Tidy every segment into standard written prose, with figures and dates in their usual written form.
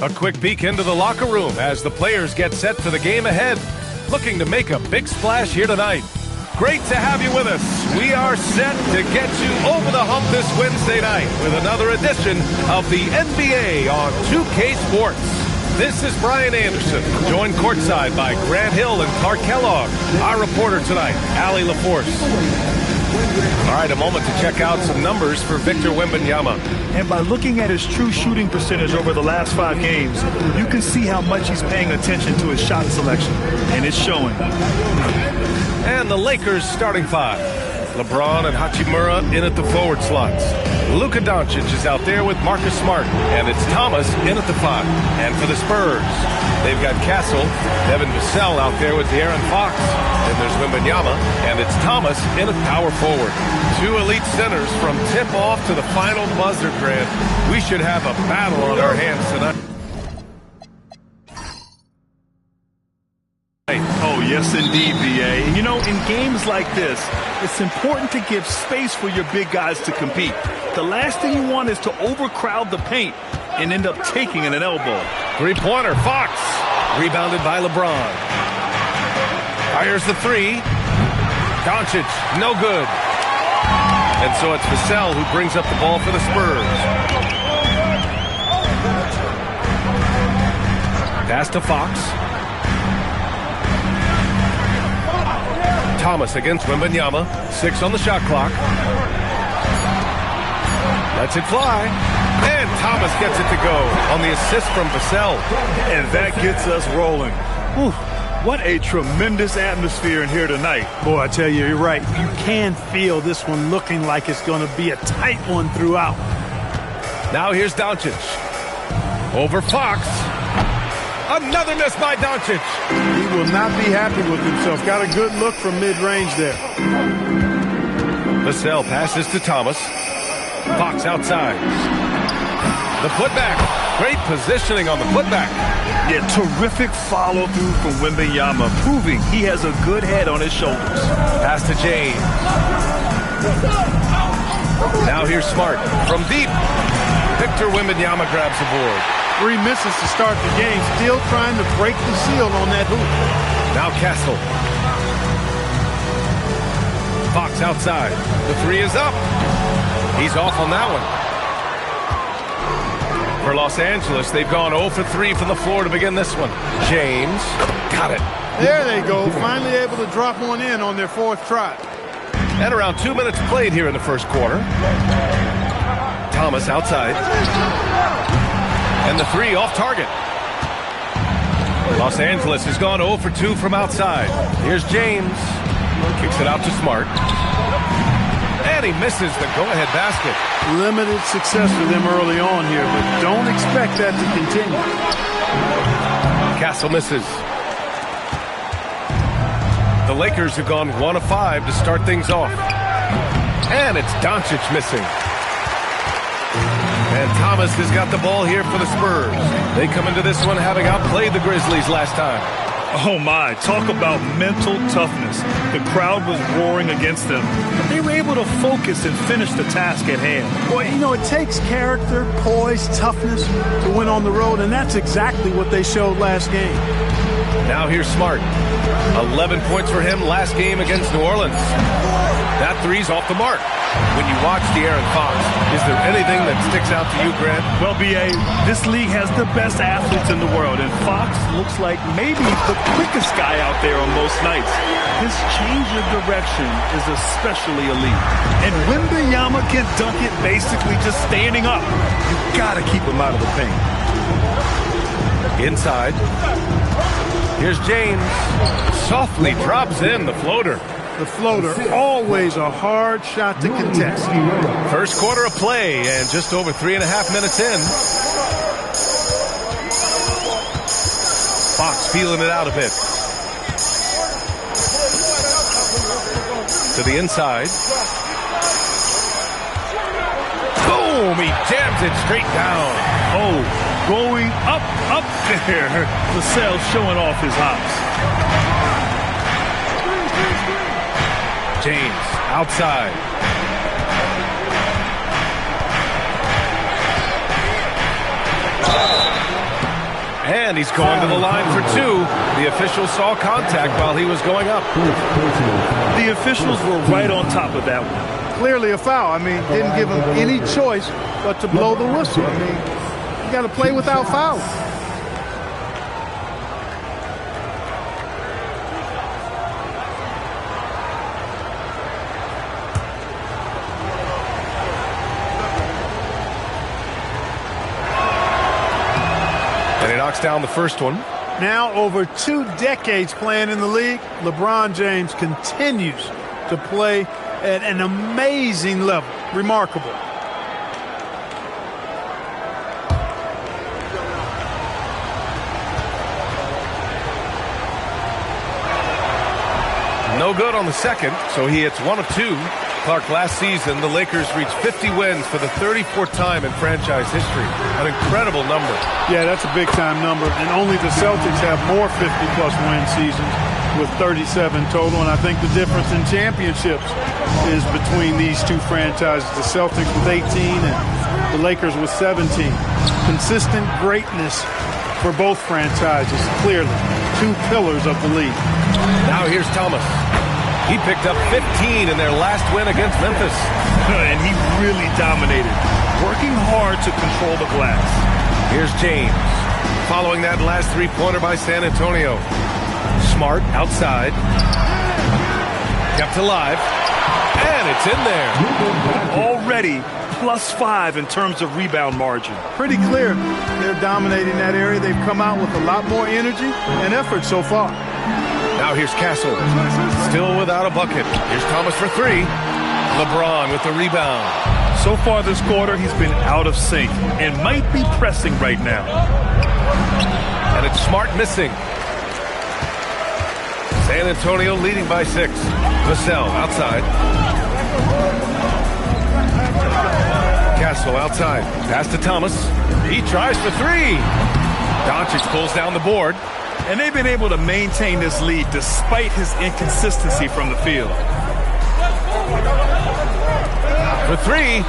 A quick peek into the locker room as the players get set for the game ahead. Looking to make a big splash here tonight. Great to have you with us. We are set to get you over the hump this Wednesday night with another edition of the NBA on 2K Sports. This is Brian Anderson, joined courtside by Grant Hill and Clark Kellogg. Our reporter tonight, Allie LaForce. All right, a moment to check out some numbers for Victor Wembanyama. And by looking at his true shooting percentage over the last 5 games, you can see how much he's paying attention to his shot selection, and it's showing. And the Lakers starting 5. LeBron and Hachimura in at the forward slots. Luka Doncic is out there with Marcus Smart, and it's Thomas in at the 5. And for the Spurs, they've got Castle, Devin Vassell out there with De'Aaron Fox. Then there's Wembanyama, and it's Thomas in at power forward. 2 elite centers from tip-off to the final buzzer, Grant. We should have a battle on our hands tonight. Oh, yes, indeed, B.A. And, you know, in games like this, it's important to give space for your big guys to compete. The last thing you want is to overcrowd the paint and end up taking an elbow. Three-pointer, Fox. Rebounded by LeBron. Fires the 3. Doncic, no good. And so it's Vassell who brings up the ball for the Spurs. Pass to Fox. Thomas against Wembanyama. 6 on the shot clock. Lets it fly. And Thomas gets it to go on the assist from Vassell. And that gets us rolling. Whew. What a tremendous atmosphere in here tonight. Boy, I tell you, you're right. You can feel this one looking like it's going to be a tight one throughout. Now here's Doncic. Over Fox. Another miss by Doncic. He will not be happy with himself. Got a good look from mid-range there. Vassell passes to Thomas. Fox outside. The putback. Great positioning on the putback. Yeah, terrific follow-through from Wembanyama, proving he has a good head on his shoulders. Pass to James. Now here's Smart from deep. Victor Wembanyama grabs the board. 3 misses to start the game, still trying to break the seal on that hoop. Now Castle. Fox outside. The 3 is up. He's off on that one. For Los Angeles, they've gone 0 for 3 from the floor to begin this one. James. Got it. There they go. Finally able to drop one in on their 4th try. And around 2 minutes played here in the first quarter. Thomas outside. And the 3 off target. Los Angeles has gone 0 for 2 from outside. Here's James. Kicks it out to Smart. And he misses the go-ahead basket. Limited success for them early on here, but don't expect that to continue. Castle misses. The Lakers have gone 1 of 5 to start things off. And it's Doncic missing. And Thomas has got the ball here for the Spurs. They come into this one having outplayed the Grizzlies last time. Oh my, talk about mental toughness. The crowd was roaring against them, but they were able to focus and finish the task at hand. Well, you know, it takes character, poise, toughness to win on the road, and that's exactly what they showed last game. Now here's Smart. 11 points for him last game against New Orleans. That 3's off the mark. When you watch De'Aaron Fox, is there anything that sticks out to you, Grant? Well, B.A., this league has the best athletes in the world, and Fox looks like maybe the quickest guy out there on most nights. His change of direction is especially elite. And Wembanyama can dunk it basically just standing up. You got to keep him out of the paint. Inside. Here's James. Softly drops in the floater. The floater, always a hard shot to contest. First quarter of play, and just over 3.5 minutes in. Fox feeling it out a bit. To the inside. Boom! He jams it straight down. Oh, going up there. Vassell showing off his hops. James outside. And he's going to the line for two. The official saw contact while he was going up. The officials were right on top of that one. Clearly a foul. I mean, didn't give him any choice but to blow the whistle. I mean, you got to play without fouling. And he knocks down the first one. Now, over 2 decades playing in the league, LeBron James continues to play at an amazing level. Remarkable. No good on the second, so he hits 1 of 2. Clark, last season, the Lakers reached 50 wins for the 34th time in franchise history. An incredible number. Yeah, that's a big-time number, and only the Celtics have more 50-plus win seasons with 37 total, and I think the difference in championships is between these two franchises, the Celtics with 18 and the Lakers with 17. Consistent greatness for both franchises, clearly. 2 pillars of the league. Now here's Thomas. He picked up 15 in their last win against Memphis. And he really dominated, working hard to control the glass. Here's James. Following that last three-pointer by San Antonio. Smart outside. Kept alive. And it's in there. Already +5 in terms of rebound margin. Pretty clear they're dominating that area. They've come out with a lot more energy and effort so far. Now here's Castle. Still without a bucket. Here's Thomas for 3. LeBron with the rebound. So far this quarter, he's been out of sync and might be pressing right now. And it's Smart missing. San Antonio leading by 6. Vassell outside. Castle outside. Pass to Thomas. He tries for 3. Doncic pulls down the board. And they've been able to maintain this lead despite his inconsistency from the field. For 3.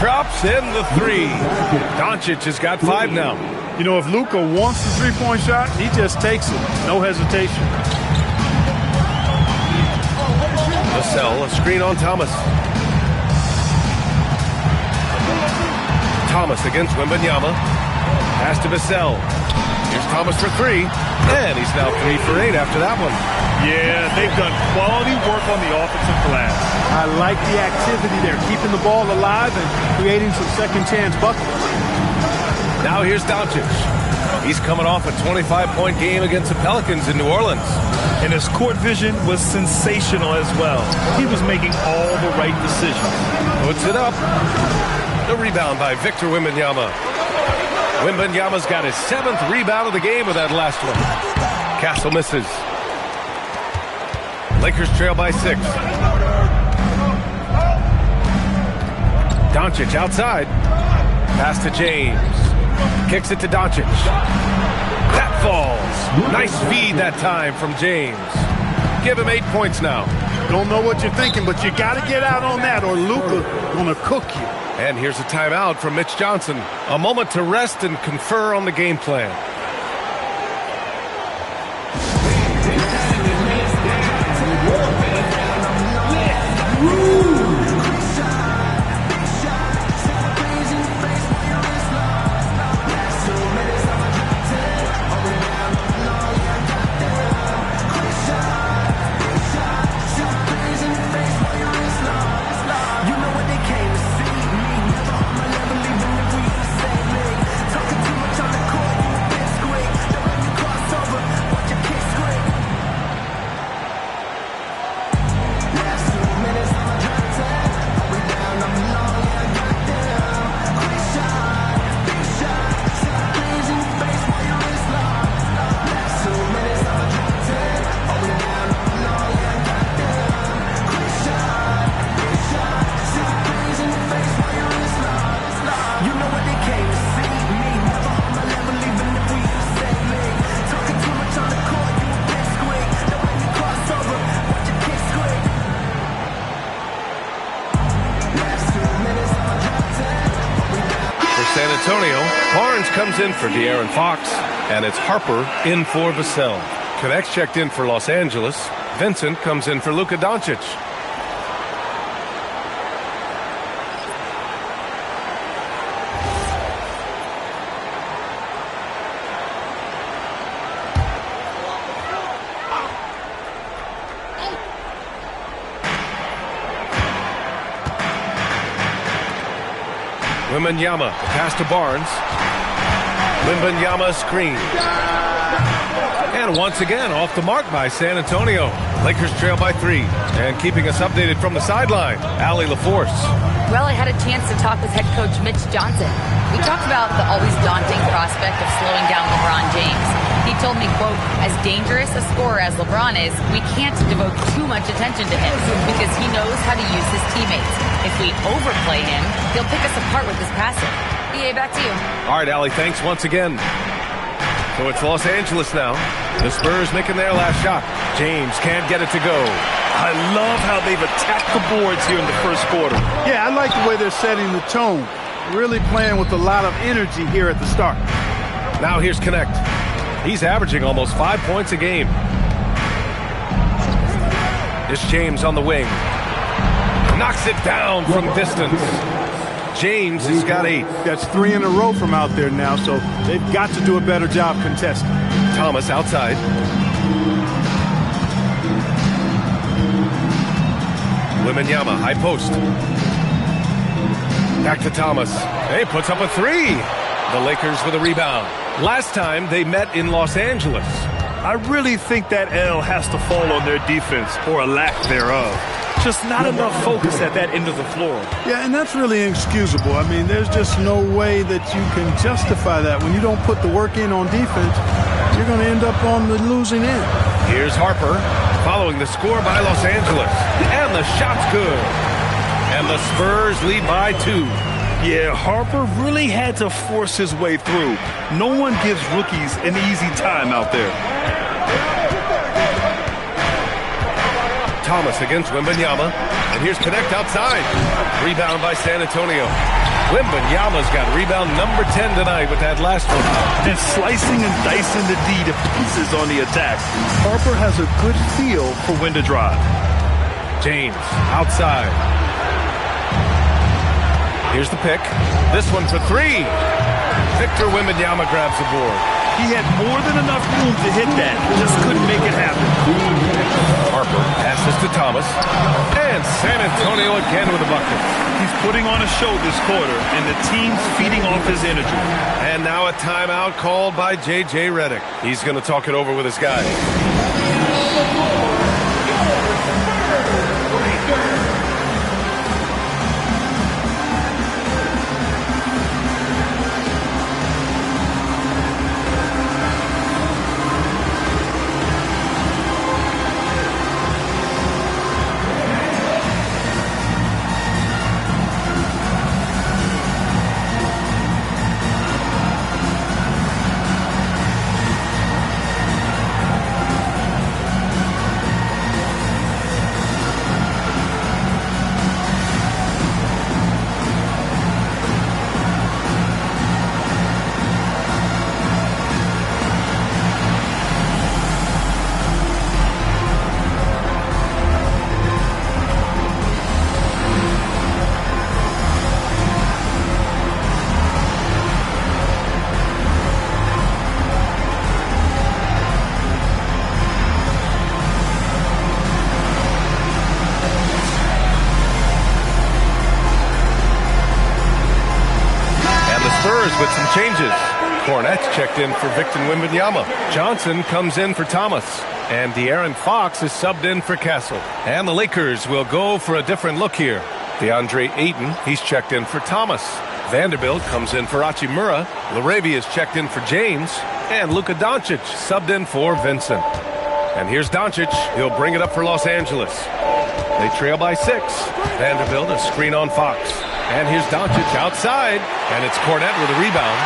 Drops in the 3. Doncic has got 5 now. You know, if Luka wants the three-point shot, he just takes it. No hesitation. Vassell, a screen on Thomas. Thomas against Wembanyama. Pass to Vassell. Here's Thomas for 3. And he's now 3 for 8 after that one. Yeah, they've done quality work on the offensive glass. I like the activity there, keeping the ball alive and creating some second-chance buckets. Now here's Doncic. He's coming off a 25-point game against the Pelicans in New Orleans. And his court vision was sensational as well. He was making all the right decisions. Puts it up. The rebound by Victor Wembanyama. Wembanyama's got his 7th rebound of the game with that last one. Castle misses. Lakers trail by 6. Doncic outside. Pass to James. Kicks it to Doncic. That falls. Nice feed that time from James. Give him 8 points now. Don't know what you're thinking, but you got to get out on that or Luka gonna cook you. And here's a timeout from Mitch Johnson. A moment to rest and confer on the game plan. Barnes comes in for De'Aaron Fox, and it's Harper in for Vassell. Connect's checked in for Los Angeles. Vincent comes in for Luka Doncic. Wembanyama, pass to Barnes. Wembanyama screen. And once again, off the mark by San Antonio. Lakers trail by 3. And keeping us updated from the sideline, Allie LaForce. Well, I had a chance to talk with head coach Mitch Johnson. We talked about the always daunting prospect of slowing down LeBron James. He told me, quote, as dangerous a scorer as LeBron is, we can't devote too much attention to him because he knows how to use his teammates. If we overplay him, he'll pick us apart with his passing. EA, back to you. All right, Allie, thanks once again. So it's Los Angeles now. The Spurs making their last shot. James can't get it to go. I love how they've attacked the boards here in the first quarter. Yeah, I like the way they're setting the tone. Really playing with a lot of energy here at the start. Now here's Connect. He's averaging almost 5 points a game. It's James on the wing. Knocks it down from distance. James has got 8. That's 3 in a row from out there now, so they've got to do a better job contesting. Thomas outside. Wembanyama, high post. Back to Thomas. Hey, puts up a 3. The Lakers with a rebound. Last time they met in Los Angeles. I really think that L has to fall on their defense, or a lack thereof. Just not enough focus at that end of the floor. Yeah, and that's really inexcusable. I mean, there's just no way that you can justify that. When you don't put the work in on defense, you're going to end up on the losing end. Here's Harper following the score by Los Angeles. And the shot's good. And the Spurs lead by 2. Yeah, Harper really had to force his way through. No one gives rookies an easy time out there. Thomas against Wembanyama. And here's Connect outside. Rebound by San Antonio. Wembanyama's got rebound number 10 tonight with that last one. And slicing and dicing the D to pieces on the attack. Harper has a good feel for when to drive. James outside. Here's the pick. This one for 3. Victor Wembanyama grabs the board. He had more than enough room to hit that. Just couldn't make it happen. Harper passes to Thomas. And San Antonio again with a bucket. He's putting on a show this quarter, and the team's feeding off his energy. And now a timeout called by J.J. Redick. He's going to talk it over with his guys. Spurs with some changes. Cornette's checked in for Victor Wembanyama. Johnson comes in for Thomas. And De'Aaron Fox is subbed in for Castle. And the Lakers will go for a different look here. DeAndre Ayton, he's checked in for Thomas. Vanderbilt comes in for Hachimura. Laravia is checked in for James. And Luka Doncic subbed in for Vincent. And here's Doncic. He'll bring it up for Los Angeles. They trail by 6. Vanderbilt a screen on Fox. And here's Doncic outside. And it's Cornette with a rebound.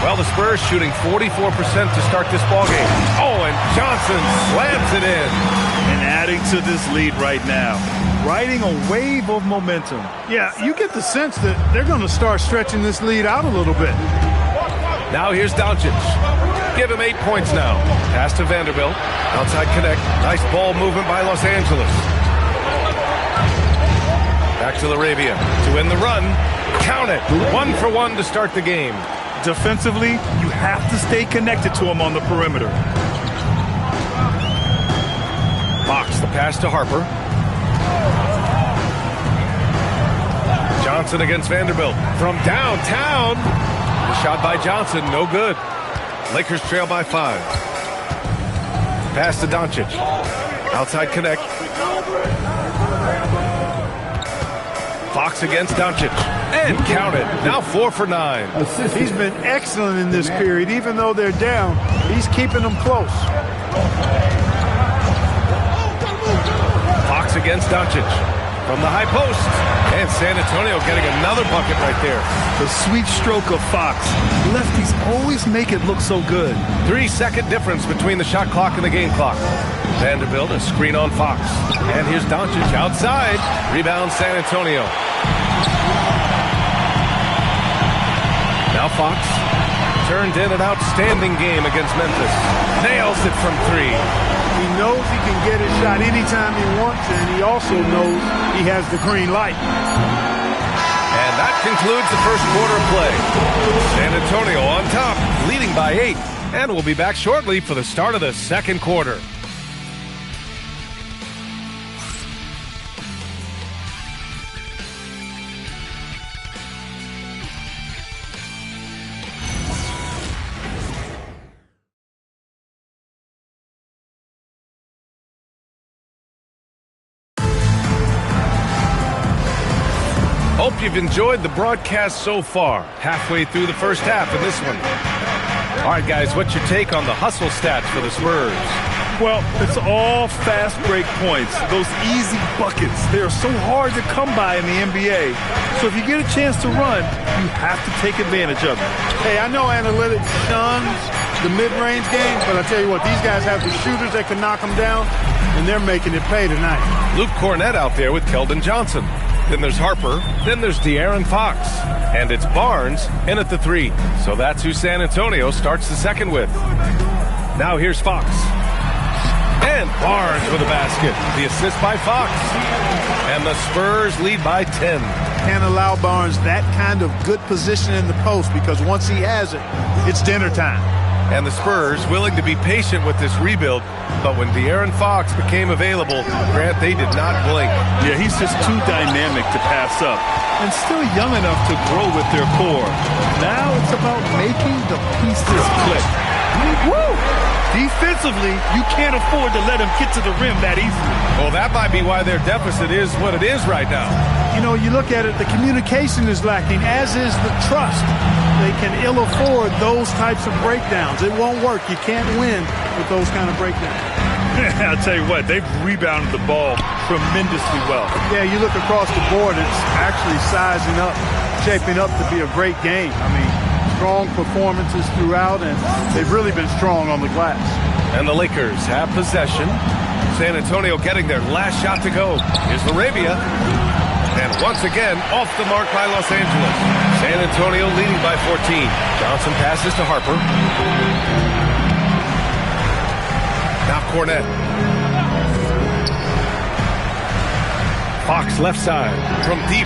Well, the Spurs shooting 44% to start this ballgame. Oh, and Johnson slams it in. And adding to this lead right now. Riding a wave of momentum. Yeah, you get the sense that they're going to start stretching this lead out a little bit. Now here's Doncic. Give him 8 points now. Pass to Vanderbilt. Outside connect. Nice ball movement by Los Angeles. Back to Laravia to win the run. Count it. 1 for 1 to start the game. Defensively, you have to stay connected to him on the perimeter. Fox, the pass to Harper. Johnson against Vanderbilt. From downtown. The shot by Johnson, no good. Lakers trail by 5. Pass to Doncic. Outside connect. Fox against Doncic. And count it. Now 4 for 9. He's been excellent in this period. Even though they're down, he's keeping them close. Fox against Doncic. From the high post. And San Antonio getting another bucket right there. The sweet stroke of Fox. Lefties always make it look so good. 3-second difference between the shot clock and the game clock. Vanderbilt, a screen on Fox. And here's Doncic outside. Rebound San Antonio. Now Fox turned in an outstanding game against Memphis. Nails it from 3. He knows he can get his shot anytime he wants, and he also knows he has the green light. And that concludes the first quarter of play. San Antonio on top, leading by 8. And we'll be back shortly for the start of the second quarter. Hope you've enjoyed the broadcast so far. Halfway through the first half in this one. All right, guys, what's your take on the hustle stats for the Spurs? Well, it's all fast break points. Those easy buckets. They are so hard to come by in the NBA. So if you get a chance to run, you have to take advantage of it. Hey, I know analytics shuns the mid-range game, but I tell you what, these guys have the shooters that can knock them down, and they're making it pay tonight. Luke Cornett out there with Keldon Johnson. Then there's Harper. Then there's De'Aaron Fox. And it's Barnes in at the 3. So that's who San Antonio starts the second with. Now here's Fox. And Barnes with a basket. The assist by Fox. And the Spurs lead by 10. Can't allow Barnes that kind of good position in the post, because once he has it, it's dinner time. And the Spurs willing to be patient with this rebuild, but when De'Aaron Fox became available, Grant, they did not blink. Yeah, he's just too dynamic to pass up, and still young enough to grow with their core. Now it's about making the pieces click. Woo! Defensively, you can't afford to let him get to the rim that easily. Well, that might be why their deficit is what it is right now. You know, you look at it, the communication is lacking, as is the trust. They can ill afford those types of breakdowns. It won't work. You can't win with those kind of breakdowns. I'll tell you what, they've rebounded the ball tremendously well. Yeah, you look across the board, it's actually sizing up, shaping up to be a great game. I mean, strong performances throughout, and they've really been strong on the glass. And the Lakers have possession. San Antonio getting their last shot to go. Here's Laravia. And once again, off the mark by Los Angeles. San Antonio leading by 14. Johnson passes to Harper. Now Cornett. Fox left side from deep.